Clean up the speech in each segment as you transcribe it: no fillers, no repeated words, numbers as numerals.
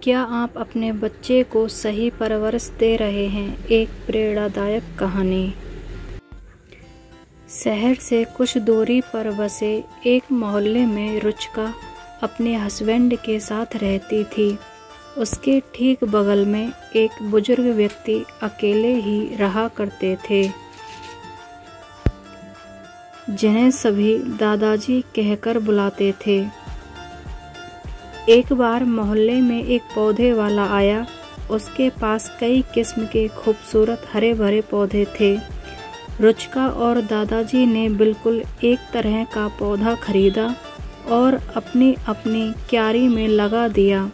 क्या आप अपने बच्चे को सही परवरिश दे रहे हैं? एक प्रेरणादायक कहानी। शहर से कुछ दूरी पर बसे एक मोहल्ले में रुचिका अपने हस्बैंड के साथ रहती थी। उसके ठीक बगल में एक बुजुर्ग व्यक्ति अकेले ही रहा करते थे, जिन्हें सभी दादाजी कहकर बुलाते थे। एक बार मोहल्ले में एक पौधे वाला आया। उसके पास कई किस्म के खूबसूरत हरे भरे पौधे थे। रुचिका और दादाजी ने बिल्कुल एक तरह का पौधा खरीदा और अपनी अपनी क्यारी में लगा दिया।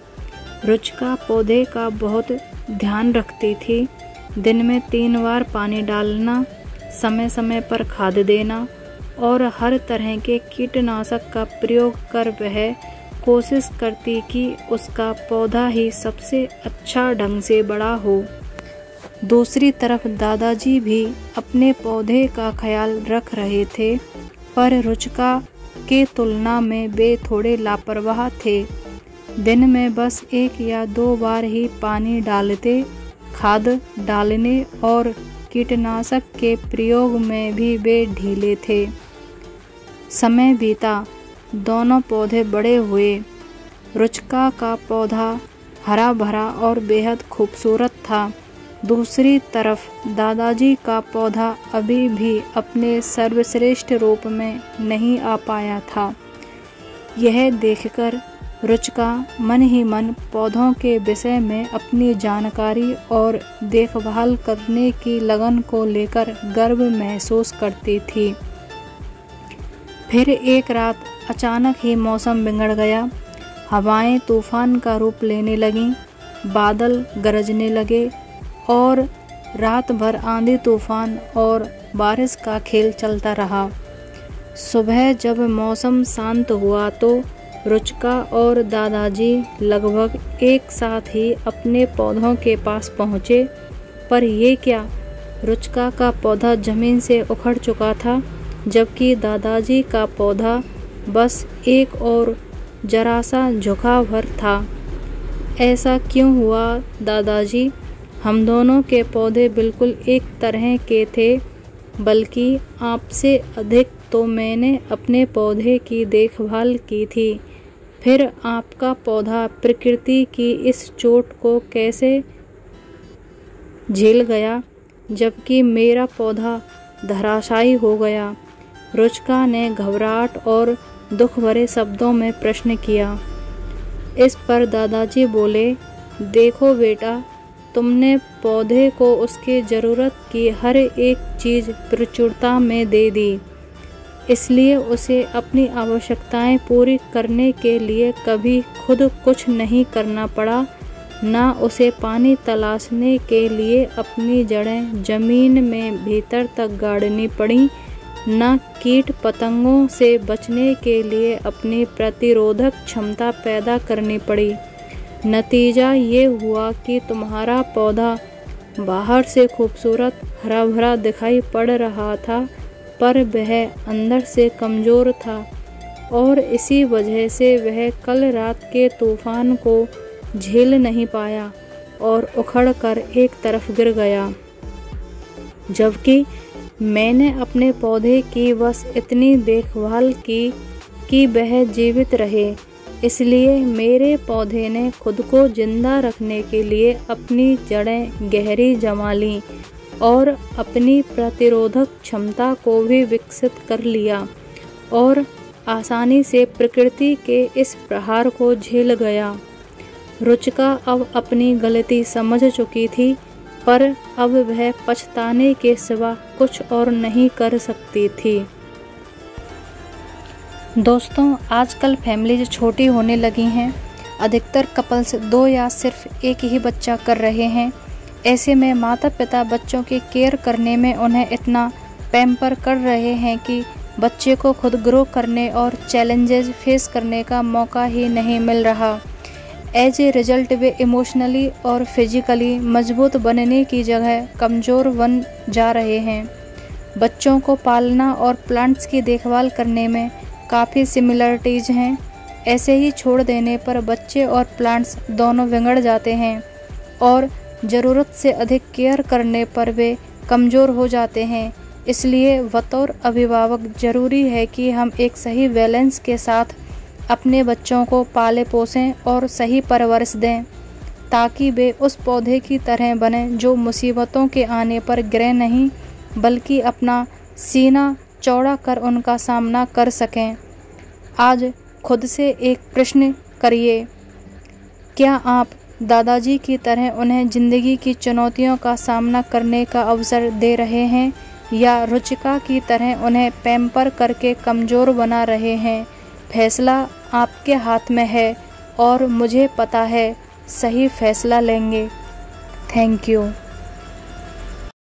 रुचिका पौधे का बहुत ध्यान रखती थी। दिन में 3 बार पानी डालना, समय समय पर खाद देना और हर तरह के कीटनाशक का प्रयोग कर वह कोशिश करती कि उसका पौधा ही सबसे अच्छा ढंग से बड़ा हो। दूसरी तरफ दादाजी भी अपने पौधे का ख्याल रख रहे थे, पर रुचिका के तुलना में वे थोड़े लापरवाह थे। दिन में बस 1 या 2 बार ही पानी डालते, खाद डालने और कीटनाशक के प्रयोग में भी वे ढीले थे। समय बीता, दोनों पौधे बड़े हुए। रुचिका का पौधा हरा भरा और बेहद खूबसूरत था। दूसरी तरफ दादाजी का पौधा अभी भी अपने सर्वश्रेष्ठ रूप में नहीं आ पाया था। यह देखकर रुचिका मन ही मन पौधों के विषय में अपनी जानकारी और देखभाल करने की लगन को लेकर गर्व महसूस करती थी। फिर एक रात अचानक ही मौसम बिगड़ गया। हवाएं तूफान का रूप लेने लगीं, बादल गरजने लगे और रात भर आंधी तूफान और बारिश का खेल चलता रहा। सुबह जब मौसम शांत हुआ तो रुचिका और दादाजी लगभग एक साथ ही अपने पौधों के पास पहुँचे। पर ये क्या, रुचिका का पौधा जमीन से उखड़ चुका था, जबकि दादाजी का पौधा बस एक और जरा सा झुका भर था। ऐसा क्यों हुआ दादाजी? हम दोनों के पौधे बिल्कुल एक तरह के थे, बल्कि आपसे अधिक तो मैंने अपने पौधे की देखभाल की थी। फिर आपका पौधा प्रकृति की इस चोट को कैसे झेल गया, जबकि मेरा पौधा धराशायी हो गया? रुचिका ने घबराहट और दुख भरे शब्दों में प्रश्न किया। इस पर दादाजी बोले, देखो बेटा, तुमने पौधे को उसकी ज़रूरत की हर एक चीज़ प्रचुरता में दे दी, इसलिए उसे अपनी आवश्यकताएं पूरी करने के लिए कभी खुद कुछ नहीं करना पड़ा। ना उसे पानी तलाशने के लिए अपनी जड़ें ज़मीन में भीतर तक गाड़नी पड़ी, न कीट पतंगों से बचने के लिए अपनी प्रतिरोधक क्षमता पैदा करनी पड़ी। नतीजा ये हुआ कि तुम्हारा पौधा बाहर से खूबसूरत हरा भरा दिखाई पड़ रहा था, पर वह अंदर से कमज़ोर था और इसी वजह से वह कल रात के तूफान को झेल नहीं पाया और उखड़कर एक तरफ गिर गया। जबकि मैंने अपने पौधे की बस इतनी देखभाल की कि वह जीवित रहे, इसलिए मेरे पौधे ने खुद को जिंदा रखने के लिए अपनी जड़ें गहरी जमा लीं और अपनी प्रतिरोधक क्षमता को भी विकसित कर लिया और आसानी से प्रकृति के इस प्रहार को झेल गया। रुचिका अब अपनी गलती समझ चुकी थी, पर अब वह पछताने के सिवा कुछ और नहीं कर सकती थी। दोस्तों, आजकल फैमिलीज छोटी होने लगी हैं। अधिकतर कपल्स 2 या सिर्फ एक ही बच्चा कर रहे हैं। ऐसे में माता पिता बच्चों की केयर करने में उन्हें इतना पैम्पर कर रहे हैं कि बच्चे को खुद ग्रो करने और चैलेंजेस फेस करने का मौका ही नहीं मिल रहा। As a result they emotionally और फिजिकली मजबूत बनने की जगह कमज़ोर बन जा रहे हैं। बच्चों को पालना और प्लांट्स की देखभाल करने में काफ़ी सिमिलरिटीज़ हैं। ऐसे ही छोड़ देने पर बच्चे और प्लांट्स दोनों बिगड़ जाते हैं और ज़रूरत से अधिक केयर करने पर वे कमज़ोर हो जाते हैं। इसलिए बतौर अभिभावक ज़रूरी है कि हम एक सही बैलेंस के साथ अपने बच्चों को पाले पोसें और सही परवरिश दें, ताकि वे उस पौधे की तरह बनें जो मुसीबतों के आने पर गिरे नहीं, बल्कि अपना सीना चौड़ा कर उनका सामना कर सकें। आज खुद से एक प्रश्न करिए, क्या आप दादाजी की तरह उन्हें ज़िंदगी की चुनौतियों का सामना करने का अवसर दे रहे हैं, या रुचिका की तरह उन्हें पैम्पर करके कमज़ोर बना रहे हैं? फैसला आपके हाथ में है और मुझे पता है सही फैसला लेंगे। Thank you.